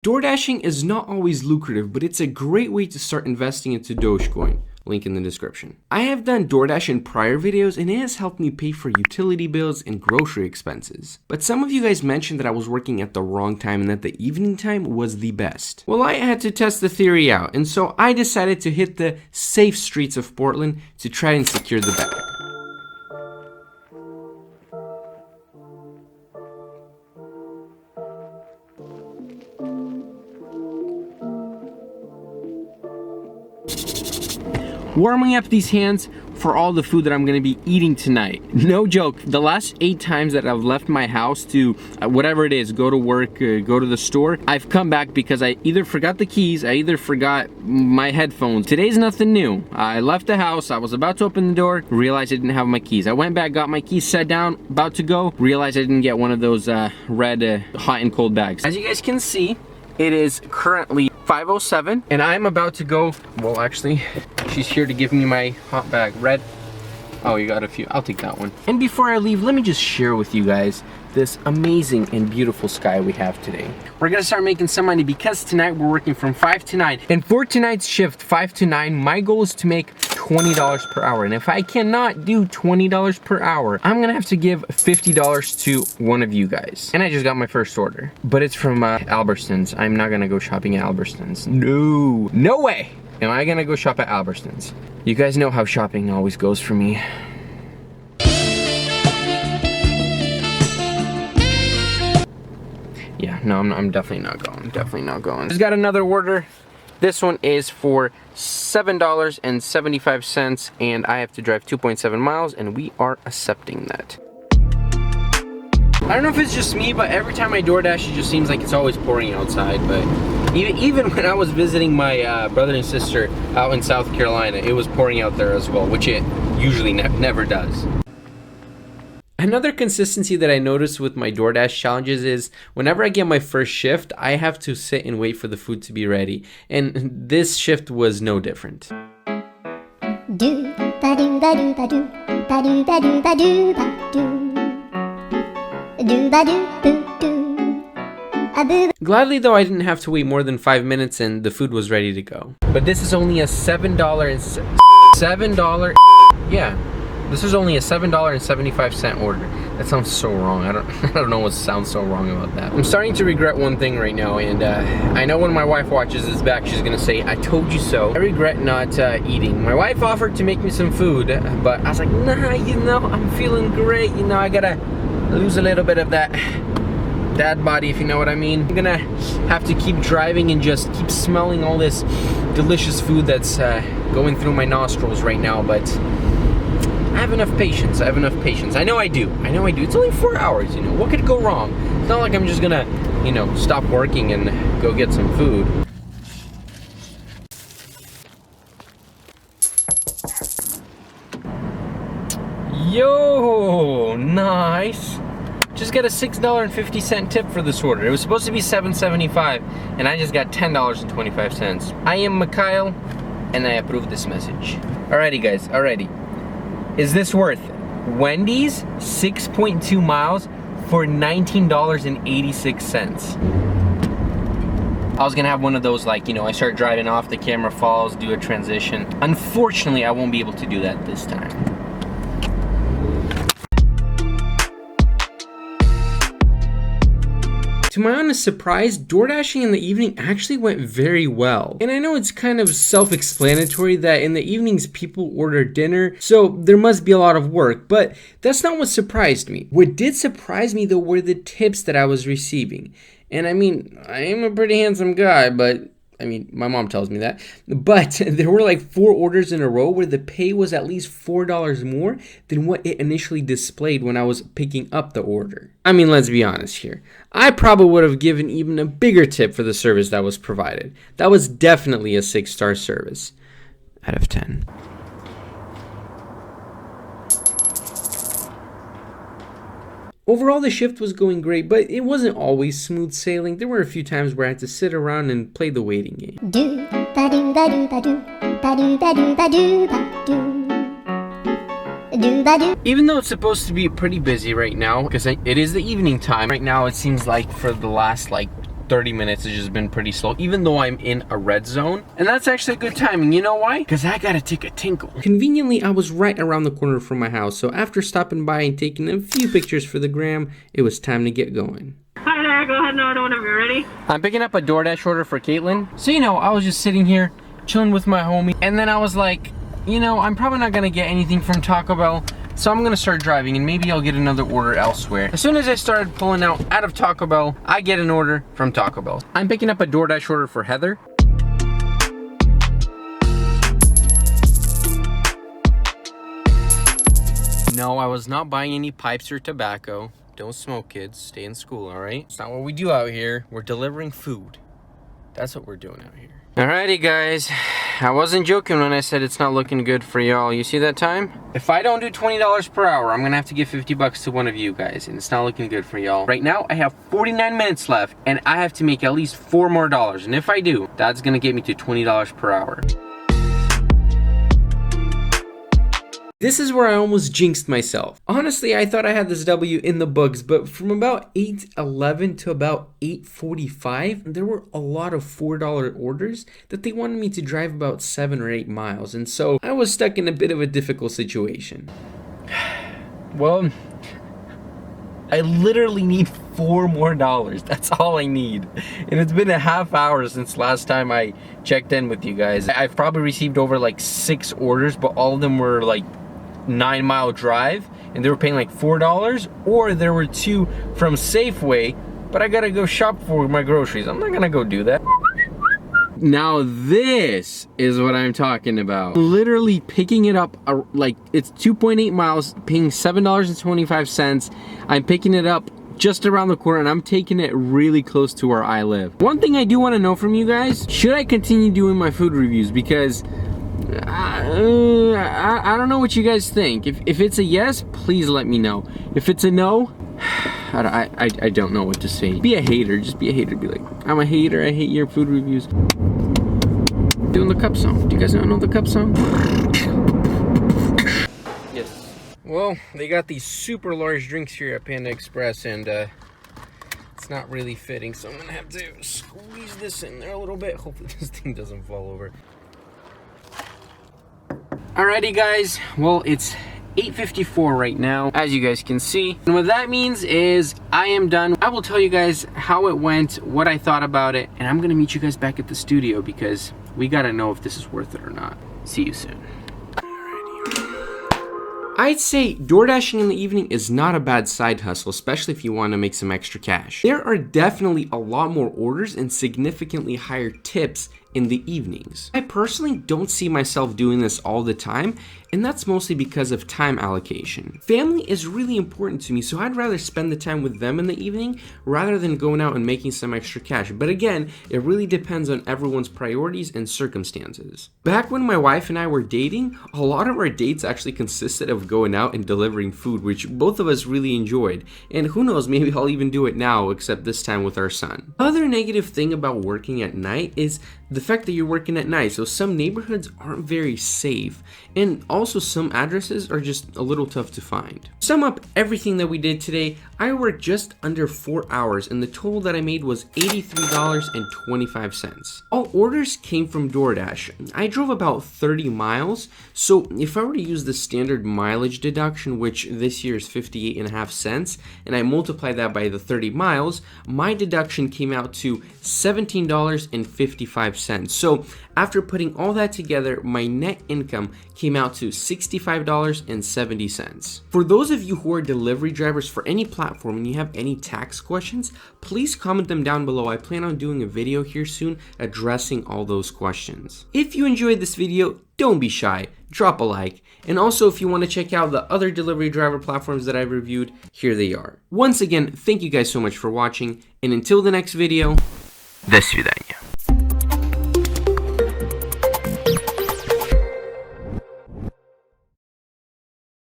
DoorDashing is not always lucrative, but it's a great way to start investing into Dogecoin. Link in the description. I have done DoorDash in prior videos and it has helped me pay for utility bills and grocery expenses. But some of you guys mentioned that I was working at the wrong time and that the evening time was the best. Well, I had to test the theory out, and so I decided to hit the safe streets of Portland to try and secure the bag. Warming up these hands for all the food that I'm gonna be eating tonight. No joke, the last 8 times that I've left my house to whatever it is, go to work, go to the store, I've come back because I either forgot the keys, I either forgot my headphones. Today's nothing new. I left the house, I was about to open the door, realized I didn't have my keys. I went back, got my keys, sat down, about to go, realized I didn't get one of those red hot and cold bags. As you guys can see, it is currently 5:07 and I'm about to go, well actually, she's here to give me my hot bag. Red? Oh, you got a few. I'll take that one. And before I leave, let me just share with you guys this amazing and beautiful sky we have today. We're gonna start making some money because tonight we're working from 5 to 9. And for tonight's shift, 5 to 9, my goal is to make $20 per hour. And if I cannot do $20 per hour, I'm gonna have to give $50 to one of you guys. And I just got my first order, but it's from Albertsons. I'm not gonna go shopping at Albertsons. No, no way am I gonna go shop at Albertsons. You guys know how shopping always goes for me. Yeah, no, I'm definitely not going. Definitely not going. Just got another order. This one is for $7.75, and I have to drive 2.7 miles, and we are accepting that. I don't know if it's just me, but every time I DoorDash, it just seems like it's always pouring outside. But even when I was visiting my brother and sister out in South Carolina, it was pouring out there as well, which it usually never does. Another consistency that I noticed with my DoorDash challenges is whenever I get my first shift, I have to sit and wait for the food to be ready. And this shift was no different. Gladly though, I didn't have to wait more than 5 minutes and the food was ready to go. But this is only a $7, yeah. This is only a $7.75 order. That sounds so wrong. I don't know what sounds so wrong about that. I'm starting to regret one thing right now, and I know when my wife watches this back, she's gonna say, "I told you so." I regret not eating. My wife offered to make me some food, but I was like, nah, you know, I'm feeling great. You know, I gotta lose a little bit of that dad body, if you know what I mean. I'm gonna have to keep driving and just keep smelling all this delicious food that's going through my nostrils right now, but I have enough patience. I know I do. It's only 4 hours, you know. What could go wrong? It's not like I'm just gonna, you know, stop working and go get some food. Yo, nice. Just got a $6.50 tip for this order. It was supposed to be $7.75, and I just got $10.25. I am Mikhail, and I approve this message. Alrighty, guys. Alrighty. Is this worth Wendy's 6.2 miles for $19.86? I was gonna have one of those, like, you know, I start driving off, the camera falls, do a transition. Unfortunately, I won't be able to do that this time. To my honest surprise, DoorDashing in the evening actually went very well. And I know it's kind of self-explanatory that in the evenings people order dinner, so there must be a lot of work, but that's not what surprised me. What did surprise me though were the tips that I was receiving. And I mean, I am a pretty handsome guy, but I mean, my mom tells me that, but there were like 4 orders in a row where the pay was at least $4 more than what it initially displayed when I was picking up the order. I mean, let's be honest here. I probably would have given even a bigger tip for the service that was provided. That was definitely a 6-star service out of 10. Overall, the shift was going great, but it wasn't always smooth sailing. There were a few times where I had to sit around and play the waiting game. Even though it's supposed to be pretty busy right now, because it is the evening time, right now it seems like for the last like 30 minutes has just been pretty slow, even though I'm in a red zone. And that's actually good timing. You know why? Because I gotta take a tinkle. Conveniently, I was right around the corner from my house, so after stopping by and taking a few pictures for the gram, it was time to get going. Hi there, go ahead and order whenever you're ready. I'm picking up a DoorDash order for Caitlin. So, you know, I was just sitting here, chilling with my homie, and then I was like, you know, I'm probably not gonna get anything from Taco Bell, so I'm gonna start driving and maybe I'll get another order elsewhere. As soon as I started pulling out of Taco Bell, I get an order from Taco Bell. I'm picking up a DoorDash order for Heather. No, I was not buying any pipes or tobacco. Don't smoke, kids. Stay in school, all right? It's not what we do out here. We're delivering food. That's what we're doing out here. Alrighty, guys. I wasn't joking when I said it's not looking good for y'all. You see that time? If I don't do $20 per hour, I'm gonna have to give 50 bucks to one of you guys, and it's not looking good for y'all. Right now, I have 49 minutes left, and I have to make at least $4 more. And if I do, that's gonna get me to $20 per hour. This is where I almost jinxed myself. Honestly, I thought I had this W in the books, but from about 8:11 to about 8:45, there were a lot of $4 orders that they wanted me to drive about 7 or 8 miles, and so I was stuck in a bit of a difficult situation. Well, I literally need $4 more. That's all I need. And it's been a half hour since last time I checked in with you guys. I've probably received over like 6 orders, but all of them were like 9-mile drive, and they were paying like $4, or there were 2 from Safeway, but I gotta go shop for my groceries. I'm not gonna go do that. Now this is what I'm talking about. Literally picking it up, like it's 2.8 miles, paying $7.25. I'm picking it up just around the corner, and I'm taking it really close to where I live. One thing I do want to know from you guys, should I continue doing my food reviews? Because I don't know what you guys think. If it's a yes, please let me know. If it's a no, I don't know what to say. Be a hater, just be a hater. Be like, I'm a hater, I hate your food reviews. Doing the cup song. Do you guys not know the cup song? Yes. Well, they got these super large drinks here at Panda Express, and it's not really fitting, so I'm gonna have to squeeze this in there a little bit. Hopefully this thing doesn't fall over. Alrighty, guys, well, it's 8:54 right now, as you guys can see. And what that means is I am done. I will tell you guys how it went, what I thought about it, and I'm gonna meet you guys back at the studio because we gotta know if this is worth it or not. See you soon. I'd say DoorDashing in the evening is not a bad side hustle, especially if you want to make some extra cash. There are definitely a lot more orders and significantly higher tips in the evenings. I personally don't see myself doing this all the time, and that's mostly because of time allocation. Family is really important to me, so I'd rather spend the time with them in the evening rather than going out and making some extra cash. But again, it really depends on everyone's priorities and circumstances. Back when my wife and I were dating, a lot of our dates actually consisted of going out and delivering food, which both of us really enjoyed. And who knows, maybe I'll even do it now, except this time with our son. Other negative thing about working at night is the fact that you're working at night, so some neighborhoods aren't very safe, and also some addresses are just a little tough to find. To sum up everything that we did today, I worked just under 4 hours, and the total that I made was $83.25. All orders came from DoorDash. I drove about 30 miles, so if I were to use the standard mileage deduction, which this year is 58.5 cents, and I multiply that by the 30 miles, my deduction came out to $17.55. So after putting all that together, my net income came out to $65.70. For those of you who are delivery drivers for any platform and you have any tax questions, please comment them down below. I plan on doing a video here soon addressing all those questions. If you enjoyed this video, don't be shy, drop a like. And also, if you want to check out the other delivery driver platforms that I've reviewed, here they are. Once again, thank you guys so much for watching, and until the next video, до свидания.